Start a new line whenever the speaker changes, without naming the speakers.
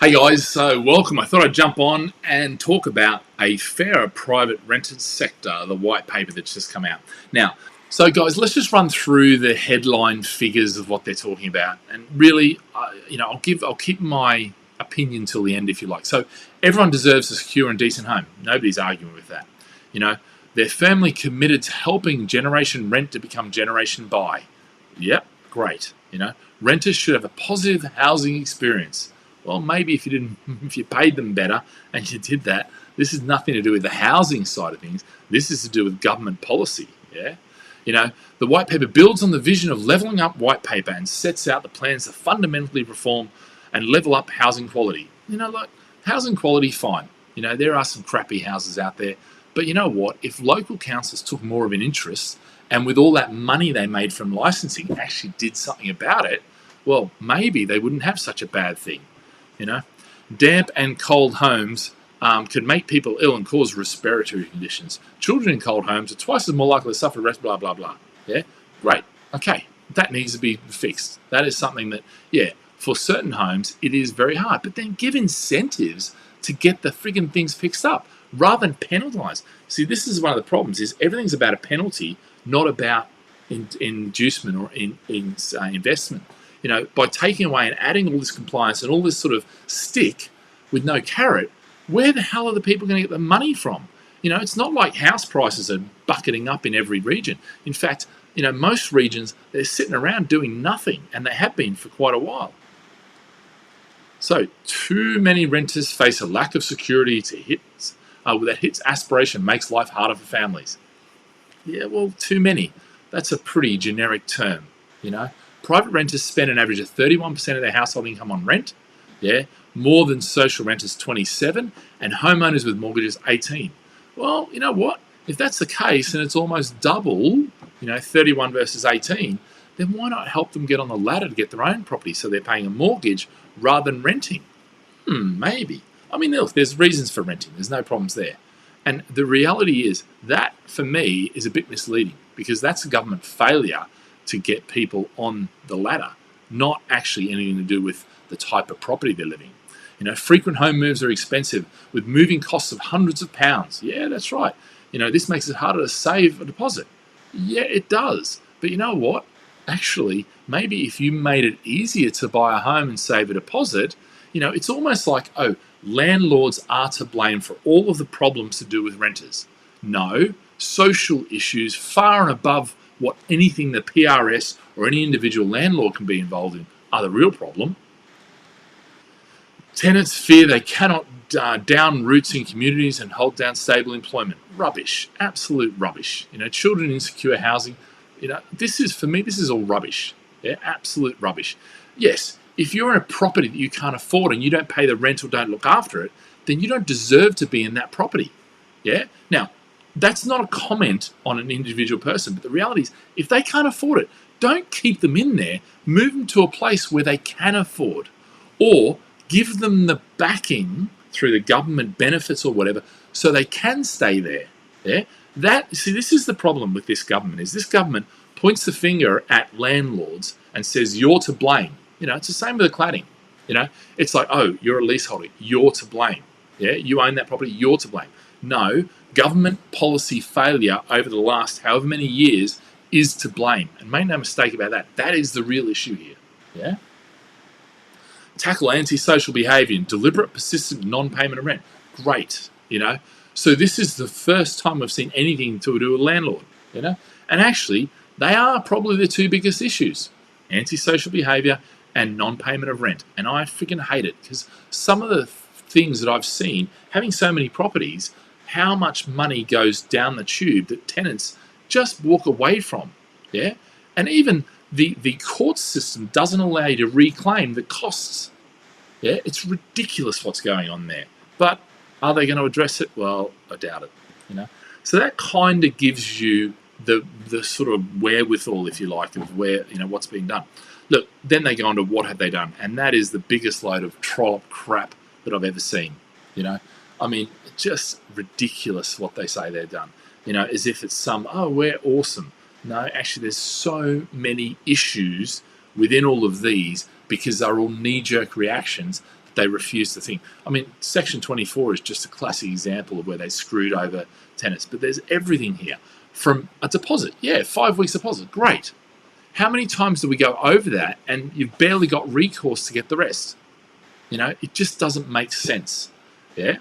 Hey guys, so welcome. I thought I'd jump on and talk about a fairer private rented sector, the white paper that's just come out. Now, so guys, let's just run through the headline figures of what they're talking about, and really, I'll keep my opinion till the end if you like. So, everyone deserves a secure and decent home. Nobody's arguing with that. They're firmly committed to helping Generation Rent to become Generation Buy. Yep, great. Renters should have a positive housing experience. Well, maybe if you paid them better and you did that, this is nothing to do with the housing side of things. This is to do with government policy. Yeah, the white paper builds on the vision of levelling up white paper and sets out the plans to fundamentally reform and level up housing quality. Like housing quality, fine. There are some crappy houses out there, but you know what? If local councils took more of an interest and with all that money they made from licensing actually did something about it, well, maybe they wouldn't have such a bad thing. Damp and cold homes could make people ill and cause respiratory conditions. Children in cold homes are twice as more likely to suffer blah, blah, blah. Yeah, great. Okay, that needs to be fixed. That is something that, for certain homes, it is very hard. But then give incentives to get the friggin' things fixed up rather than penalise. See, this is one of the problems, is everything's about a penalty, not about inducement or investment. By taking away and adding all this compliance and all this sort of stick with no carrot, where the hell are the people going to get the money from? It's not like house prices are bucketing up in every region. In fact, most regions, they're sitting around doing nothing, and they have been for quite a while. So, too many renters face a lack of security that hits aspiration, makes life harder for families. Yeah, well, too many. That's a pretty generic term, Private renters spend an average of 31% of their household income on rent, more than social renters 27%, and homeowners with mortgages 18%. Well, you know what? If that's the case and it's almost double, 31 versus 18, then why not help them get on the ladder to get their own property so they're paying a mortgage rather than renting? Maybe. I mean, look, there's reasons for renting. There's no problems there. And the reality is that, for me, is a bit misleading because that's a government failure to get people on the ladder, not actually anything to do with the type of property they're living. Frequent home moves are expensive, with moving costs of hundreds of pounds. Yeah, that's right. This makes it harder to save a deposit. Yeah, it does. But you know what? Actually, maybe if you made it easier to buy a home and save a deposit, it's almost like, landlords are to blame for all of the problems to do with renters. No, social issues far and above what anything the PRS or any individual landlord can be involved in are the real problem. Tenants fear they cannot down roots in communities and hold down stable employment. Rubbish. Absolute rubbish. Children in insecure housing. This is all rubbish. Yeah, absolute rubbish. Yes, if you're in a property that you can't afford and you don't pay the rent or don't look after it, then you don't deserve to be in that property. Yeah? Now, that's not a comment on an individual person, but the reality is, if they can't afford it, don't keep them in there. Move them to a place where they can afford, or give them the backing through the government benefits or whatever, so they can stay there. Yeah, this is the problem with this government. Is this government points the finger at landlords and says you're to blame. It's the same with the cladding. It's like, oh, you're a leaseholder, you're to blame. Yeah, you own that property, you're to blame. No. Government policy failure over the last however many years is to blame. And make no mistake about that. That is the real issue here. Yeah. Tackle antisocial behaviour and deliberate, persistent non-payment of rent. Great. So this is the first time we've seen anything to do with landlord. And actually, they are probably the two biggest issues: antisocial behaviour and non-payment of rent. And I freaking hate it because some of the things that I've seen, having so many properties, how much money goes down the tube that tenants just walk away from. Yeah, and even the court system doesn't allow you to reclaim the costs. Yeah, it's ridiculous what's going on there. But are they going to address it? Well, I doubt it. So that kind of gives you the sort of wherewithal, if you like, of where what's being done. Look, then they go on to what have they done, and that is the biggest load of trollop crap that I've ever seen. I mean, just ridiculous what they say they've done. As if it's we're awesome. No, actually, there's so many issues within all of these because they're all knee-jerk reactions they refuse to think. I mean, Section 24 is just a classic example of where they screwed over tenants. But there's everything here. From a deposit, 5 weeks deposit, great. How many times do we go over that and you've barely got recourse to get the rest? It just doesn't make sense. Yeah.